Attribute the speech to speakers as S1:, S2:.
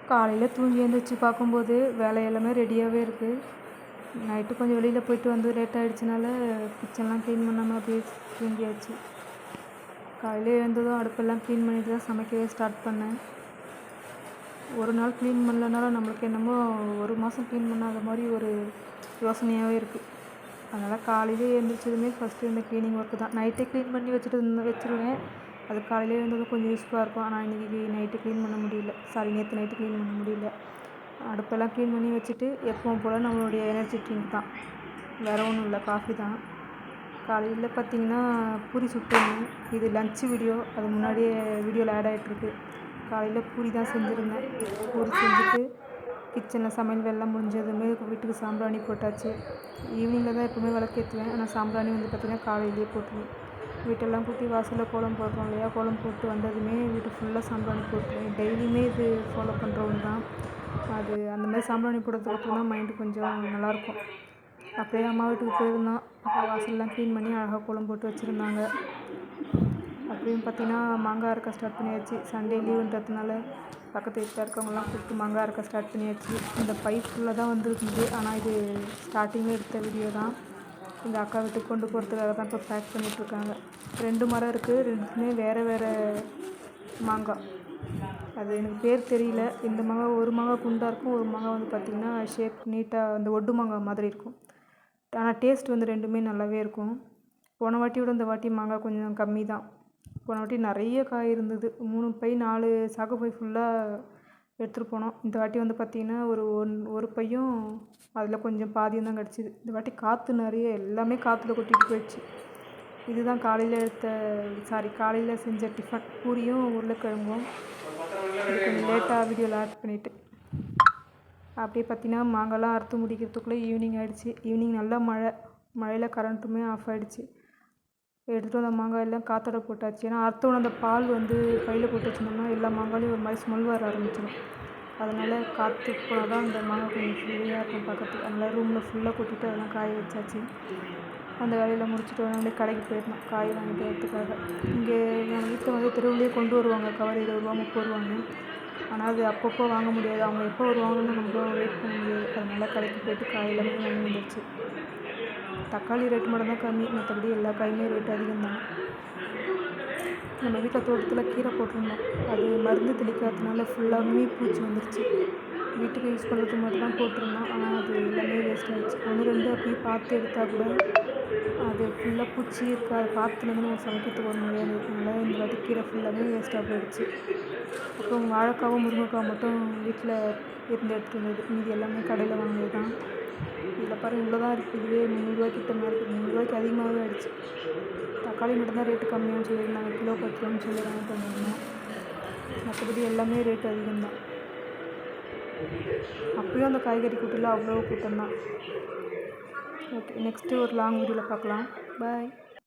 S1: காலையில் தூங்கி எழுந்திரிச்சு பார்க்கும்போது வேலை எல்லாமே ரெடியாகவே இருக்குது. நைட்டு கொஞ்சம் வெளியில் போயிட்டு வந்து லேட் ஆகிடுச்சினால கிச்சன்லாம் க்ளீன் பண்ணாமல் அப்படியே தூங்கியாச்சு. காலையில் எழுந்ததும் அடுப்பெல்லாம் க்ளீன் பண்ணிட்டு தான் சமைக்கவே ஸ்டார்ட் பண்ணேன். ஒரு நாள் க்ளீன் பண்ணலனாலும் நம்மளுக்கு என்னமோ ஒரு மாதம் க்ளீன் பண்ணாத மாதிரி ஒரு யோசனையாகவே இருக்குது. அதனால் காலையிலே எழுந்திரிச்சதுமே ஃபஸ்ட்டு இந்த க்ளீனிங் ஒர்க்கு தான். நைட்டே க்ளீன் பண்ணி வச்சுருவேன். அது காலையில் எழுந்ததும் கொஞ்சம் யூஸ்ஃபுல்லாக இருக்கும். ஆனால் இன்றைக்கி நைட்டு க்ளீன் பண்ண முடியல. நேற்று நைட்டு க்ளீன் பண்ண முடியல. அடுப்பெல்லாம் க்ளீன் பண்ணி வச்சுட்டு எப்பவும் போல் நம்மளுடைய எனர்ஜி ட்ரிங்க் தான், வேறு ஒன்றும் இல்லை, காஃபி தான். காலையில் பார்த்திங்கன்னா பூரி சுட்டுருந்தேன். இது லன்ச்சு வீடியோ, அது முன்னாடியே வீடியோவில் ஆட் ஆகிட்டுருக்கு. காலையில் பூரி தான் செஞ்சுருந்தேன். பூரி செஞ்சுட்டு கிச்சனில் சமையல் வேலைலாம் முடிஞ்சதுமே வீட்டுக்கு சாம்பிராணி போட்டாச்சு. ஈவினிங்கில் தான் எப்போவுமே விளக்கேற்றுவேன். ஆனால் சாம்பிராணி வந்து பார்த்திங்கன்னா காலையிலேயே போட்டுருவேன். வீட்டெல்லாம் கூட்டி வாசலில் கோலம் போடுறோம் இல்லையா, கோலம் போட்டு வந்ததுமே வீட்டு ஃபுல்லாக சாம்பிராணி போட்டுருவேன். டெய்லியுமே இது ஃபாலோ பண்ணுற ஒன்று தான். அது அந்த மாதிரி சாம்பிராணி போடுறதுக்கப்புறம் தான் மைண்டு கொஞ்சம் நல்லாயிருக்கும். அப்படியே அம்மா வீட்டுக்கு போயிருந்தோம். அப்போ வாசலெலாம் க்ளீன் பண்ணி அழகாக கோலம் போட்டு வச்சுருந்தாங்க. அப்படின்னு பார்த்திங்கன்னா மாங்காய் அறுக்க ஸ்டார்ட் பண்ணியாச்சு. சண்டே லீவுன்றதுனால பக்கத்து வீட்டில் இருக்கவங்கலாம் கூப்பிட்டு மாங்காய் அறுக்க ஸ்டார்ட் பண்ணியாச்சு. இந்த பைப் ஃபுல்லாக தான் வந்துருக்குது. ஆனால் இது ஸ்டார்டிங்கில் எடுத்த வீடியோ தான். எங்கள் அக்கா வீட்டுக்கு கொண்டு போகிறதுக்காக தான் இப்போ பேக் பண்ணிகிட்ருக்காங்க. 2 மரம் இருக்குது. 2த்துமே வேறு வேறு மாங்காய். அது எனக்கு பேர் தெரியல. இந்த மாங்காய் ஒரு மாங்காய் குண்டாக இருக்கும், ஒரு மாங்காய் வந்து பார்த்திங்கன்னா ஷேப் நீட்டாக அந்த ஒட்டு மாங்காய் மாதிரி இருக்கும். ஆனால் டேஸ்ட் வந்து 2மே நல்லாவே இருக்கும். போன வாட்டியோட இந்த வாட்டி மாங்காய் கொஞ்சம் கம்மி தான். போன வாட்டி நிறைய காய் இருந்தது. 3 பை 4 சாக்கு பை ஃபுல்லாக எடுத்துகிட்டு போனோம். இந்த வாட்டி வந்து பார்த்திங்கன்னா ஒரு பையும் அதில் கொஞ்சம் பாதியம் தான் கிடச்சிது. இந்த வாட்டி காற்று நிறைய, எல்லாமே காற்றுல கொட்டிட்டு போயிடுச்சு. இதுதான் காலையில் செஞ்ச டிஃபன், பூரியும் உருளைக்கிழங்கும். இது கொஞ்சம் லேட்டாக வீடியோவில் ஆட் பண்ணிவிட்டு அப்படியே பார்த்திங்கன்னா மாங்காய்லாம் அறுத்து முடிக்கிறதுக்குள்ளே ஈவினிங் ஆகிடுச்சு. ஈவினிங் நல்லா மழையில் கரண்ட்டுமே ஆஃப் ஆகிடுச்சு. எடுத்துகிட்டு வந்த மாங்காய் எல்லாம் காற்றோட போட்டாச்சு. ஏன்னா அறுத்தோட அந்த பால் வந்து பையில் போட்டு வச்சுருந்தோம்னா எல்லா மாங்காயிலையும் ஒரு மாதிரி ஸ்மெல் வர ஆரம்பிச்சிடும். அதனால் காற்று போனால் தான் அந்த மாங்காய் கொஞ்சம் ஃப்ரீயாக இருக்கும் பார்க்கறதுக்கு. அதனால் ரூமில் ஃபுல்லாக கொட்டிட்டு அதெல்லாம் காய வச்சாச்சு. அந்த வேலையில் முடிச்சுட்டு வந்து கடைக்கு போயிருந்தோம் காய் வாங்கிட்டு வரதுக்காக. இங்கே எங்கள் வீட்டில் வந்து தெருவுலேயே கொண்டு வருவாங்க, கவர் 20 ரூபா 30 ரூபான்னு. ஆனால் அது அப்பப்போ வாங்க முடியாது. அவங்க எப்போ வருவாங்கன்னு நம்மளும் வெயிட் பண்ண முடியாது. அதனால் கடைக்கு போய்ட்டு காய் எல்லாமே வாங்கி வந்துடுச்சு. தக்காளி ரேட் மட்டும் தான் கம்மி, மற்றபடி எல்லா காயுமே ரேட் அதிகம் தான். நம்ம வீட்டில் தோட்டத்தில் கீரை போட்டிருந்தோம். அது மருந்து தெளிக்காததுனால ஃபுல்லாகவே பூச்சி வந்துடுச்சு. வீட்டுக்கு யூஸ் பண்ணுறதுக்கு மட்டும் தான் போட்டிருந்தோம். ஆனால் அது எல்லாமே வேஸ்ட் ஆகிடுச்சு. 1 2 அப்படியே பார்த்து எடுத்தால் கூட அது ஃபுல்லாக பூச்சி இருக்குது. அதை பார்த்துலேருந்து நம்ம சமைக்கிறதுக்கு வர முடியாது. அதனால் இந்த வாட்டி கீரை ஃபுல்லாகவே வேஸ்ட்டாக போயிடுச்சு. அப்புறம் வாழைக்காவும் முருங்கைக்காவும் மட்டும் வீட்டில் இருந்து எடுத்துகிட்டு வந்தது. மீதி எல்லாமே கடையில் வாங்கினது தான். இதில் பாருங்கள் இவ்வளோ தான் இருக்குது. இதுவே 300 ரூபாய்க்கு கிட்ட மேலே இருக்குது. 300 ரூபாய்க்கு அதிகமாகவே ஆகிடுச்சு. தக்காளி மட்டும்தான் ரேட்டு கம்மியானு சொல்லியிருந்தாங்க. கிலோ 10 ரூபான்னு சொல்லி வாங்கிட்டு வந்திருந்தோம். மற்றபடி எல்லாமே ரேட்டு அதிகம்தான். அப்பயும் அந்த காய்கறி கூட்டில் அவ்வளோ கூட்டம் தான். ஓகே, நெக்ஸ்ட்டு ஒரு லாங் வீடியோவில் பார்க்கலாம். பாய்.